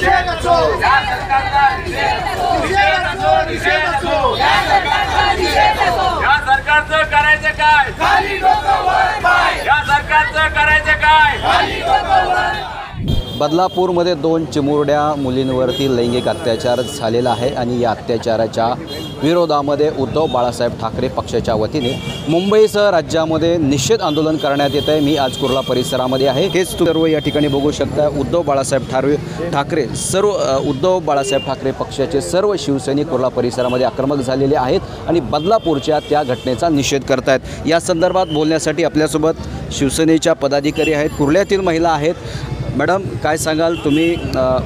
या सरकारचं करायचं काय? या सरकारचं करायचं काय? बदलापूरमध्ये 2 चिमुरड्या मुलींवरती लैंगिक अत्याचार झालेला आहे आणि या अत्याचाराच्या विरोधामध्ये उद्धव बाळासाहेब ठाकरे पक्षाच्या वतीने मुंबईसह राज्यामध्ये निषेध आंदोलन करण्यात येत आहे। मी आज कुर्ला परिसरामध्ये आहे। हेच सर्व या ठिकाणी बघू शकता। उद्धव बाळासाहेब ठाकरे पक्षाचे सर्व शिवसैनिक कुर्ला परिसरामध्ये आक्रमक झालेले आहेत आणि बदलापूरच्या त्या घटनेचा निषेध करत आहेत। या संदर्भात बोलण्यासाठी आपल्यासोबत शिवसेनेच्या पदाधिकारी आहेत, कुर्ल्यातील महिला आहेत। मॅडम, काय सांगाल तुम्ही?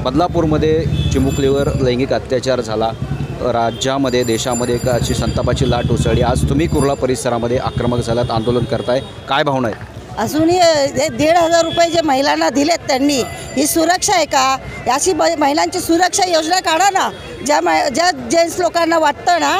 बदलापूरमध्ये चिमुकलीवर लैंगिक अत्याचार झाला, राज्यामध्ये देशामध्ये एक अशी संतापाची लाट उसळली। आज तुम्ही कुर्ला परिसरामध्ये आक्रमक झालात, आंदोलन करताय, काय भावना आहे? अजूनही 1,500 रुपये जे महिलांना दिलेत त्यांनी, ही सुरक्षा आहे का? अशी महिलांची सुरक्षा योजना काढा ना। ज्या जेंट्स लोकांना वाटतं ना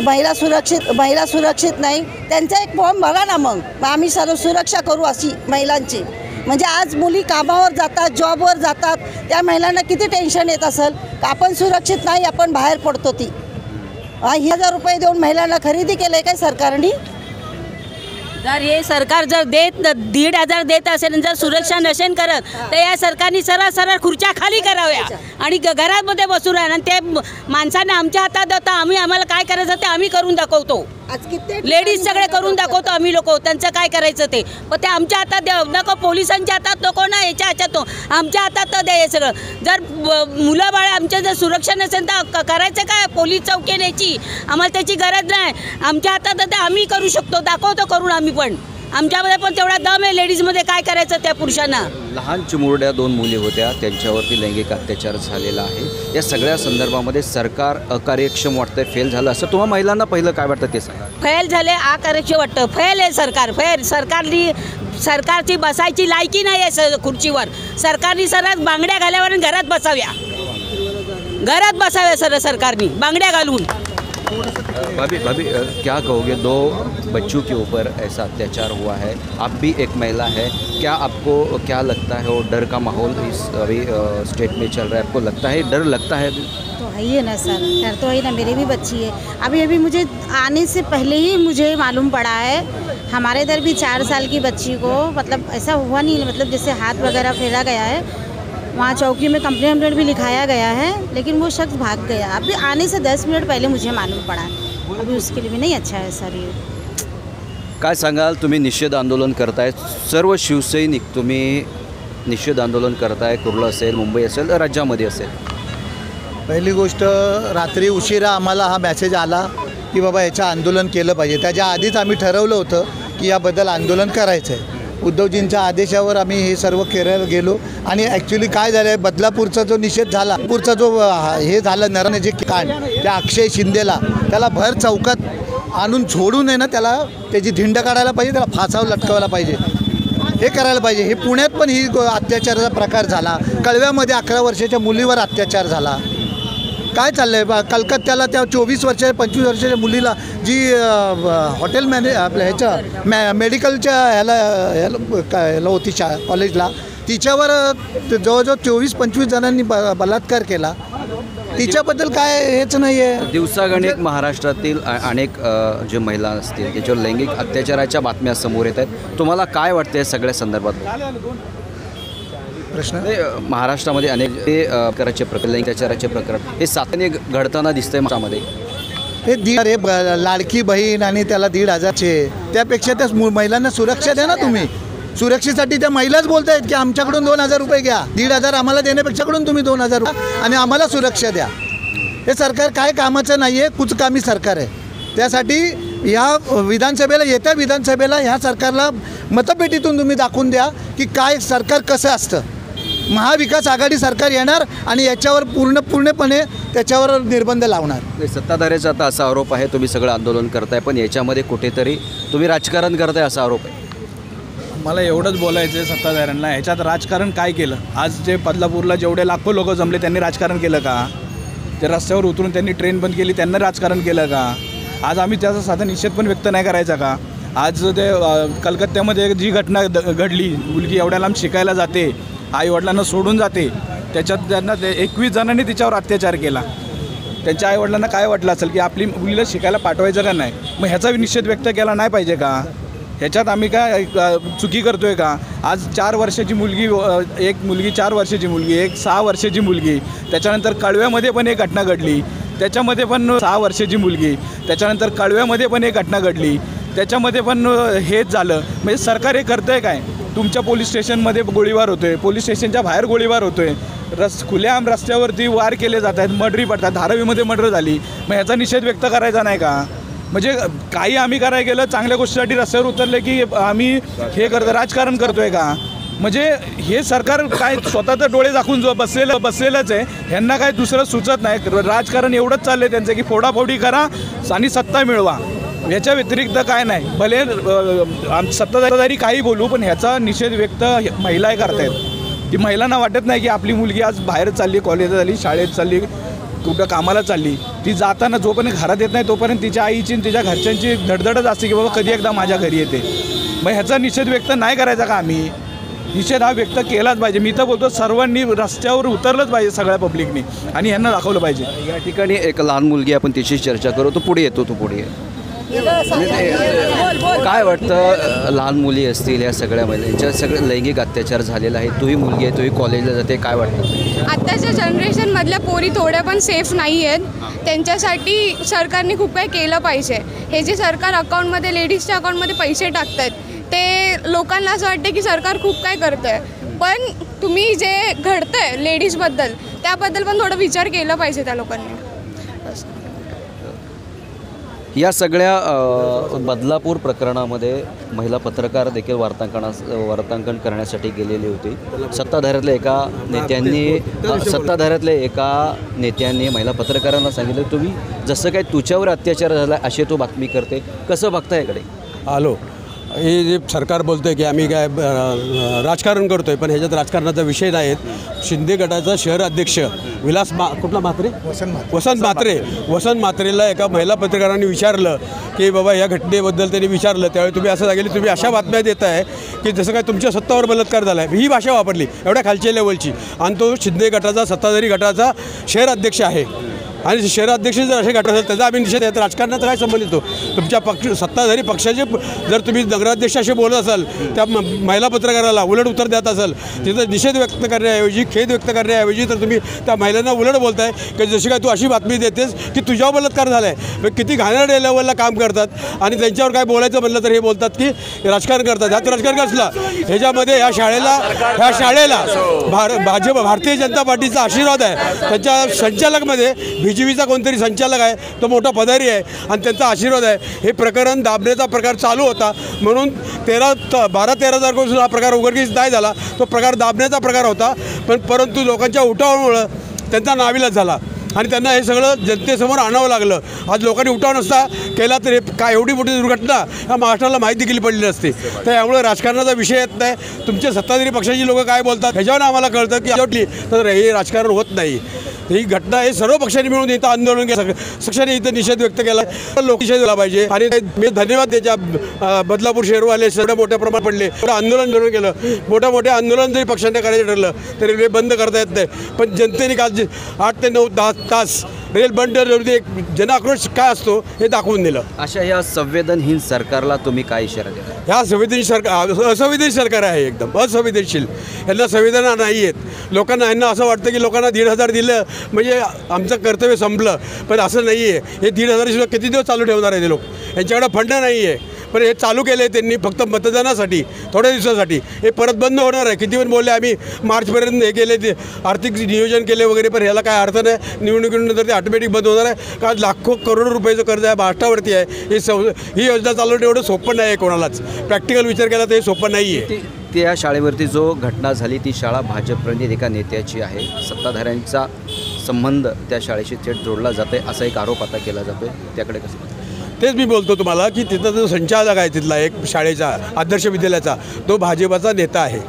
महिला सुरक्षित नाही, त्यांचा एक फॉर्म भरा ना, मग आम्ही सर्व सुरक्षा करू अशी महिलांची। म्हणजे आज मुली कामावर जातात, जॉबवर जातात, त्या महिलांना किती टेन्शन येत असेल का आपण सुरक्षित नाही, आपण बाहेर पडतो। ती 1,000 रुपये देऊन महिलांना खरेदी केलं काय सरकारने? जर हे सरकार जर 1,500 देत असेल, जर सुरक्षा नसेल करत, तर या सरकारने सरळ खुर्च्या खाली कराव्या आणि घरामध्ये बसून राहणार। आणि ते माणसांना आमच्या हातात देता, आम्हाला काय करायचं ते आम्ही करून दाखवतो। लेडीज सगळे करून दाखवतो आम्ही लोक, त्यांचं काय करायचं ते, पण ते आमच्या हातात द्या नको, पोलिसांच्या हातात नको ना, याच्या हातात आमच्या हातात द्या हे सगळं। जर मुलं बाळ आमच्या जर सुरक्षा नसेल तर करायचं काय? पोलीस चौकी न्यायची आम्हाला त्याची गरज नाही, आमच्या हातात द्या, आम्ही करू शकतो, दाखवतो करून आम्ही पण। आमच्यामध्ये पण तेवढा दम आहे लेडीजमध्ये, काय करायचं त्या पुरुषांना। लहान चिमुरड्या 2 मुली होत्या, त्यांच्यावरती लैंगिक अत्याचार झालेला आहे। या सगळ्या संदर्भामध्ये सरकार अकार्यक्षम वाटतंय, फेल झालं असं तुम्हा महिलांना पहिलं काय वाटतं ते सांगा? फेल झाले, अकार्यक्षम वाटतं, फेल आहे सरकार, सरकारची बसायची लायकी नाही आहे खुर्चीवर। सरकारने सरळ बांगड्या घाल्यावर घरात बसाव्या सरकारने बांगड्या घालून। भाभी क्या कहोगे? 2 बच्चों के ऊपर ऐसा अत्याचार हुआ है, आप भी एक महिला है, क्या लगता है? और डर का माहौल इस अभी स्टेट में चल रहा है, आपको लगता है डर लगता है? तो है ही ना सर, डर तो है ना, मेरी भी बच्ची है। अभी मुझे आने से पहले ही मुझे मालूम पड़ा है। हमारे इधर भी 4 साल की बच्ची को मतलब ऐसा हुआ नहीं, मतलब जैसे हाथ वगैरह फेरा गया है, वहाँ चौकी में कंप्लेंट भी लिखाया गया है, लेकिन वो शख्स भाग गया। अभी आने से 10 मिनट पहले मुझे मालूम पड़ा, अभी उसके लिए भी नहीं अच्छा है सर ये। काय सांगाल? तुम्ही निषेध आंदोलन करताय, सर्व शिवसैनिक तुम्ही निषेध आंदोलन करताय, कुर्ला असेल, मुंबई असेल, राज्यामध्ये असेल। पहिली गोष्ट, रात्री उशिरा आम्हाला हा मेसेज आला की बाबा याचं आंदोलन केलं पाहिजे। त्याच्या आधीच आम्ही ठरवलं होतं की याबद्दल आंदोलन करायचं आहे। उद्धवजींच्या आदेशावर आम्ही हे सर्व करायला गेलो आणि ॲक्च्युली काय झालं आहे, बदलापूरचा जो निषेध झाला, पूरचा जो हे झालं नरने जे कांड, त्या अक्षय शिंदेला त्याला भर चौकात आणून झोडून आहे ना, त्याला त्याची धिंड काढायला पाहिजे, त्याला फासावर लटकवायला पाहिजे, हे करायला पाहिजे। हे पुण्यात पण ही अत्याचाराचा प्रकार झाला, कळव्यामध्ये 11 वर्षाच्या मुलीवर अत्याचार झाला। काय चाललं आहे? कलकत्त्याला त्या 24 वर्षाच्या 25 वर्षाच्या मुलीला जी हॉटेल आपल्या ह्याच्या मेडिकलच्या ह्याला होती कॉलेजला, तिच्यावर जवळजवळ 24-25 जणांनी बलात्कार केला। तिच्याबद्दल काय हेच नाही आहे। दिवसागणिक महाराष्ट्रातील अनेक जे महिला असतील त्याच्यावर लैंगिक अत्याचाराच्या बातम्या समोर येत आहेत। तुम्हाला काय वाटतं सगळ्या संदर्भात? प्रश्न महाराष्ट्रामध्ये अनेक प्रकारचे प्रकरण, लैंगिक प्रकरण हे सातत्याने घडताना दिसतंय महाराष्ट्रामध्ये। हे लाडकी बहीण आणि त्याला 1,500चे, त्यापेक्षा त्या महिलांना सुरक्षा द्या ना तुम्ही। सुरक्षेसाठी त्या महिलाच बोलत आहेत की आमच्याकडून 2,000 रुपये घ्या, 1,500 आम्हाला देण्यापेक्षाकडून तुम्ही 2,000 रुपये आणि आम्हाला सुरक्षा द्या। हे सरकार काय कामाचं नाही आहे, कुचकामी सरकार आहे। त्यासाठी ह्या विधानसभेला, येत्या विधानसभेला ह्या सरकारला मतपेटीतून तुम्ही दाखवून द्या की काय सरकार कसं असतं। महाविकास आघाडी सरकार येणार आणि याच्यावर पूर्णपणे त्याच्यावर निर्बंध लावणार। सत्ताधाऱ्याचा आता असा आरोप आहे, तुम्ही सगळं आंदोलन करताय पण याच्यामध्ये कुठेतरी तुम्ही राजकारण करताय असा आरोप आहे। मला एवढंच बोलायचं आहे सत्ताधाऱ्यांना, ह्याच्यात राजकारण काय केलं? आज जे बदलापूरला जेवढे लाखो लोक जमले त्यांनी राजकारण केलं का? ते रस्त्यावर उतरून त्यांनी ट्रेन बंद केली, त्यांनी राजकारण केलं का? आज आम्ही त्याचा साधा निषेध पण व्यक्त नाही करायचा का? आज ते कलकत्त्यामध्ये जी घटना घडली, मुलगी एवढ्या लांब शिकायला जाते, आईवडिलांना सोडून जाते, त्याच्यात त्यांना 21 जणांनी तिच्यावर अत्याचार केला. त्यांच्या आईवडिलांना काय वाटलं असेल की आपली मुलीला शिकायला पाठवायचं का नाही, मग ह्याचा निषेध व्यक्त केला नाही पाहिजे का? ह्याच्यात आम्ही काय चुकी करतोय का? आज 4 वर्षाची मुलगी, एक मुलगी 4 वर्षाची मुलगी, एक 6 वर्षाची मुलगी, त्याच्यानंतर कळव्यामध्ये पण एक घटना घडली, त्याच्यामध्ये पण 6 वर्षाची मुलगी, त्याच्यानंतर कळव्यामध्ये पण एक घटना घडली, त्याच्यामध्ये पण हेच झालं. म्हणजे सरकार हे करतं आहे काय? तुमच्या पोलीस स्टेशनमध्ये गोळीबार होतो आहे, पोलीस स्टेशनच्या बाहेर गोळीबार होतो आहे, खुलेआम रस्त्यावरती वार केले जात आहेत, मर्डरी पडतात, धारावीमध्ये मर्डर झाली, मग ह्याचा निषेध व्यक्त करायचा नाही का? म्हणजे काही आम्ही करायला गेलं चांगल्या गोष्टीसाठी रस्त्यावर उतरले की आम्ही हे राजकारण करतो आहे का? म्हणजे हे सरकार काय स्वतःचं डोळे झाकून बसलेलंच आहे. ह्यांना काय दुसरं सुचत नाही. राजकारण एवढंच चाललं आहे त्यांचं की फोडाफोडी करा आणि सत्ता मिळवा, याच्या व्यतिरिक्त काय नाही. भले सत्ताधारी काही बोलू, पण ह्याचा निषेध व्यक्त महिला करतायत की महिलांना वाटत नाही की आपली मुलगी आज बाहेर चालली, कॉलेजला चालली, शाळेत चालली, कुठं कामाला चालली, ती जाताना जोपर्यंत घरात येत नाही तोपर्यंत तिच्या आईची आणि तिच्या घरच्यांची धडधडच असते की बाबा कधी एकदा माझ्या घरी येते. मग ह्याचा निषेध व्यक्त नाही करायचा का आम्ही? निषेध हा व्यक्त केलाच पाहिजे. मी तर बोलतो सर्वांनी रस्त्यावर उतरलंच पाहिजे, सगळ्या पब्लिकनी, आणि ह्यांना दाखवलं पाहिजे. या ठिकाणी एक लहान मुलगी, आपण तिची चर्चा करू. तो पुढे येतो, तो पुढे ये. काय वाटतं, लहान मुली असतील या सगळ्या महिलांच्या सगळे लैंगिक अत्याचार झालेला आहे, तूही मुलगी आहे, तूही कॉलेजला जाते, काय वाटतं? आत्ताच्या जनरेशनमधल्या पोरी थोड्या पण सेफ नाही आहेत. त्यांच्यासाठी सरकारने खूप काही केलं पाहिजे. हे जे सरकार अकाउंटमध्ये, लेडीजच्या अकाउंटमध्ये पैसे टाकत आहेत, ते लोकांना असं वाटतं की सरकार खूप काय करतं आहे, पण तुम्ही जे घडतं आहे लेडीजबद्दल त्याबद्दल पण थोडं विचार केला पाहिजे त्या लोकांनी. या सगळ्या बदलापूर प्रकरणामध्ये महिला पत्रकार देखील वार्तांकन करण्यासाठी गेलेली होती. सत्ताधाऱ्यातल्या एका नेत्यांनी महिला पत्रकारांना सांगितलं, तुम्ही जसं काय तुझ्यावर अत्याचार झाला अशी तू बातमी करते, कसं बघता याकडे? हॅलो, हे जे सरकार बोलतं आहे की आम्ही काय राजकारण करतो आहे, पण ह्याच्यात राजकारणाचा विषय नाही आहेत. शिंदे गटाचा शहर अध्यक्ष वसंत म्हात्रेला एका महिला पत्रकारांनी विचारलं की बाबा या घटनेबद्दल त्यांनी विचारलं, त्यावेळी तुम्ही असं सांगितलं, तुम्ही अशा बातम्या देत आहे की जसं काय तुमच्या सत्तावर बलात्कार झाला आहे, ही भाषा वापरली एवढ्या खालच्या लेवलची. आणि तो शिंदे गटाचा, सत्ताधारी गटाचा शहर अध्यक्ष आहे. आणि शहराध्यक्ष जर असे घटना असेल त्याचा आम्ही निषेध आहे. तर राजकारणाचा काय संबंध येतो? तुमच्या सत्ताधारी पक्षाचे जर तुम्ही नगराध्यक्ष असे बोलत असाल, त्या महिला पत्रकाराला उलट उत्तर देत असाल, तिथं निषेध व्यक्त करण्याऐवजी, खेद व्यक्त करण्याऐवजी तर तुम्ही त्या महिलांना उलट बोलताय की जशी काय तू अशी बातमी देतेस की तुझ्यावर बलात्कार झाला आहे. किती घाणेरड्या लेवलला काम करतात. आणि त्यांच्यावर काय बोलायचं म्हणलं तर हे बोलतात की राजकारण करतात. ह्यात राजकारण कसलं? ह्याच्यामध्ये ह्या शाळेला भारतीय जनता पार्टीचा आशीर्वाद आहे. त्यांच्या संचालकमध्ये BJPचा कोणतरी संचालक आहे, तो मोठा पदारी आहे आणि त्यांचा आशीर्वाद आहे. हे प्रकरण दाबण्याचा प्रकार चालू होता, म्हणून 12-13 तारखेपासून हा प्रकार उघडकीस नाही झाला. तो प्रकार दाबण्याचा प्रकार होता, परंतु लोकांच्या उठावामुळं त्यांचा नाविलाज झाला आणि त्यांना हे सगळं जनतेसमोर आणावं लागलं. आज लोकांनी उठाव नसता केला तर हे काय एवढी मोठी दुर्घटना ह्या महाराष्ट्राला माहिती देखील पडली नसते. तर यामुळे राजकारणाचा विषय येत नाही. तुमचे सत्ताधारी पक्षाची लोक काय बोलतात ह्याच्यावर आम्हाला कळतं की शेवटी तर हे राजकारण होत नाही. ही घटना हे सर्व पक्षांनी मिळून इथं आंदोलन केलं, पक्षाने इथं निषेध व्यक्त केला, लोक निषेध दिला पाहिजे. आणि मी धन्यवाद त्याच्या बदलापूर शहरवाले सगळ्या मोठ्या प्रमाणात पडले, आंदोलन धरून केलं. मोठे आंदोलन जरी पक्षाने करायचं ठरलं तरी रेल्वे बंद करता येत नाही. पण जनतेने काल 8 ते 9 तास रेल बंद ठरवली. एक जनआक्रोश काय असतो हे दाखवून दिलं. अशा या संवेदनहीन सरकारला तुम्ही काय इशारा द्या? ह्या असंवेदनशील सरकार आहे, एकदम असंवेदनशील. यांना संवेदना नाही आहेत. लोकांना यांना असं वाटतं की लोकांना 1,500 दिलं म्हणजे आमचं कर्तव्य संपलं, पण असं नाही आहे. हे 1,500 किती दिवस चालू ठेवणार आहे ते लोक? यांच्याकडे फंड नाही आहे, पण हे चालू केले त्यांनी फक्त मतदानासाठी, थोड्या दिवसासाठी. हे परत बंद होणार आहे. किती पण बोलले आम्ही मार्चपर्यंत हे केले, ते आर्थिक नियोजन केले वगैरे, पण ह्याला काय अर्थ नाही. निवडणुकीनंतर ते ऑटोमॅटिक बंद होणार आहे. कारण लाखो करोडो रुपयाचं कर्ज आहे महाराष्ट्रावरती आहे. ही योजना चालवणं एवढं सोपं नाही आहे कोणालाच. प्रॅक्टिकल विचार केला तर हे सोपं नाही आहे. त्या शाळेवरती जो घटना झाली ती शाळा भाजप एका नेत्याची आहे. सत्ताधाऱ्यांचा संबंध त्या शाळेशी थेट जोडला जातो असा एक आरोप आता केला जातो. त्याकडे कसं? तेच मी बोलतो तुम्हाला की तिथं जो संचालक आहे तिथला एक शाळेचा आदर्श विद्यालयाचा, तो भाजपाचा नेता आहे.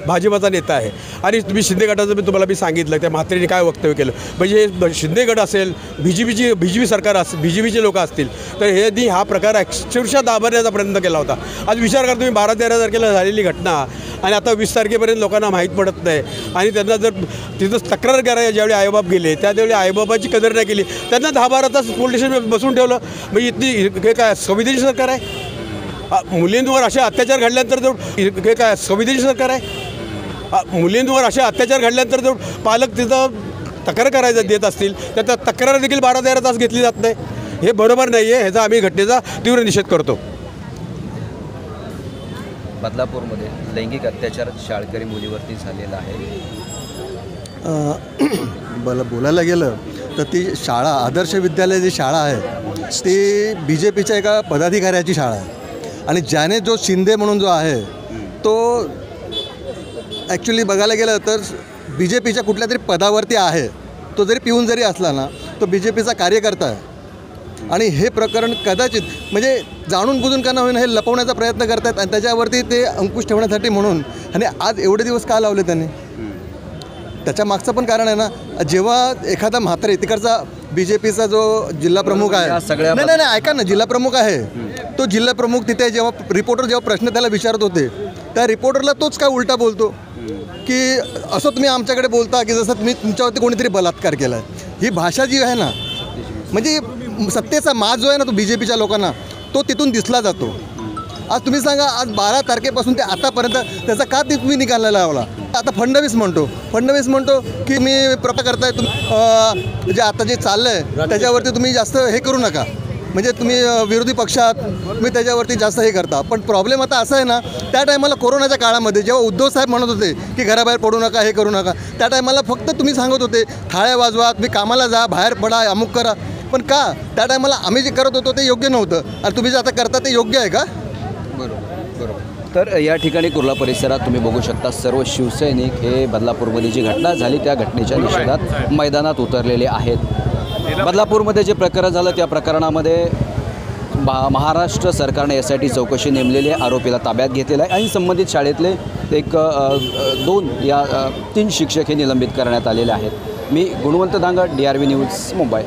भाजपाचा नेता आहे. आणि तुम्ही शिंदे गटाचं मी सांगितलं त्या म्हात्रेने काय वक्तव्य केलं. म्हणजे शिंदे गट असेल, BJP सरकार असेल, BJPचे लोक असतील, तर हे हा प्रकार अक्षरशः दाबण्याचा प्रयत्न केला होता. आज विचार करा तुम्ही 12-13 तारखेला झालेली घटना आणि आता 20 तारखेपर्यंत लोकांना माहीत पडत नाही. आणि त्यांना जर तिथं तक्रार करायला ज्यावेळी आईबाप गेले त्यावेळी आईबापाची कदर नाही केली, त्यांना 10-12 तास पोलीस स्टेशन बसून ठेवलं. म्हणजे इतनी हे काय संवेदनशील सरकार आहे? मुलींवर असे अत्याचार घडल्यानंतर हे काय संवेदनशील सरकार आहे? मुलींवर असे अत्याचार घडल्यानंतर जर पालक तिथं तक्रार करायला देत असतील तर त्या तक्रार देखील 12-13 तास घेतली जात नाही. हे बरोबर नाही आहे. ह्याचा आम्ही घटनेचा तीव्र निषेध करतो. बदलापूरमध्ये लैंगिक अत्याचार शाळकरी मुलीवरती झालेला आहे. बोलायला गेलं तर ती शाळा आदर्श विद्यालय जी शाळा आहे ती BJPच्या एका पदाधिकाऱ्याची शाळा आहे. आणि ज्याने जो शिंदे म्हणून जो आहे तो ॲक्च्युली बघायला गेलं तर BJPच्या कुठल्या तरी पदावरती आहे. तो जरी पिऊन जरी असला ना तो BJPचा कार्यकर्ता आहे. आणि हे प्रकरण कदाचित म्हणजे जाणून बुजून का होईना हे लपवण्याचा प्रयत्न करतात आणि त्याच्यावरती ते अंकुश ठेवण्यासाठी म्हणून आणि आज एवढे दिवस का लावले त्यांनी, त्याच्या मागचं पण कारण आहे ना. जेव्हा एखादा म्हात्रे तिकडचा BJPचा जो जिल्हा प्रमुख आहे, नाही ऐका ना, जिल्हा प्रमुख आहे, तो जिल्हा प्रमुख तिथे जेव्हा प्रश्न त्याला विचारत होते त्या रिपोर्टरला तोच काय उलटा बोलतो की असं तुम्ही आमच्याकडे बोलता की जसं तुम्ही तुमच्यावरती कोणीतरी बलात्कार केला आहे. ही भाषा जी आहे ना, म्हणजे सत्तेचा माज जो आहे ना तो BJPच्या लोकांना तो तिथून दिसला जातो. आज तुम्ही सांगा, आज 12 तारखेपासून ते आतापर्यंत त्याचा का तुम्ही निकाल लावला? आता फडणवीस म्हणतो की मी प्रथा करताय तुम्ही जे आता जे चाललं आहे त्याच्यावरती तुम्ही जास्त हे करू नका, म्हणजे तुम्ही विरोधी पक्षात तुम्ही त्याच्यावरती जास्त हे करता. पण प्रॉब्लेम आता असा आहे ना, त्या टायमाला कोरोनाच्या काळामध्ये जेव्हा उद्धव साहेब म्हणत होते की घराबाहेर पडू नका, हे करू नका, त्या टायमाला फक्त तुम्ही सांगत होते थाळ्या वाजवा, तुम्ही कामाला जा, बाहेर पडा, अमुक करा. पण का त्या टायमाला आम्ही जे करत होतो ते योग्य नव्हतं आणि तुम्ही जे आता करता ते योग्य आहे का? बरोबर. तर या ठिकाणी कुर्ला परिसरात तुम्ही बघू शकता सर्व शिवसैनिक हे बदलापूरमध्ये जी घटना झाली त्या घटनेच्या निषेधात मैदानात उतरलेले आहेत. बदलापूरमध्ये जे प्रकरण झालं त्या प्रकरणामध्ये महाराष्ट्र सरकारने यासाठी चौकशी नेमलेली आहे. आरोपीला ताब्यात घेतलेला आहे आणि संबंधित शाळेतले 3 शिक्षक हे निलंबित करण्यात आलेले आहेत. मी गुणवंत दांगड, DRV न्यूज, मुंबई.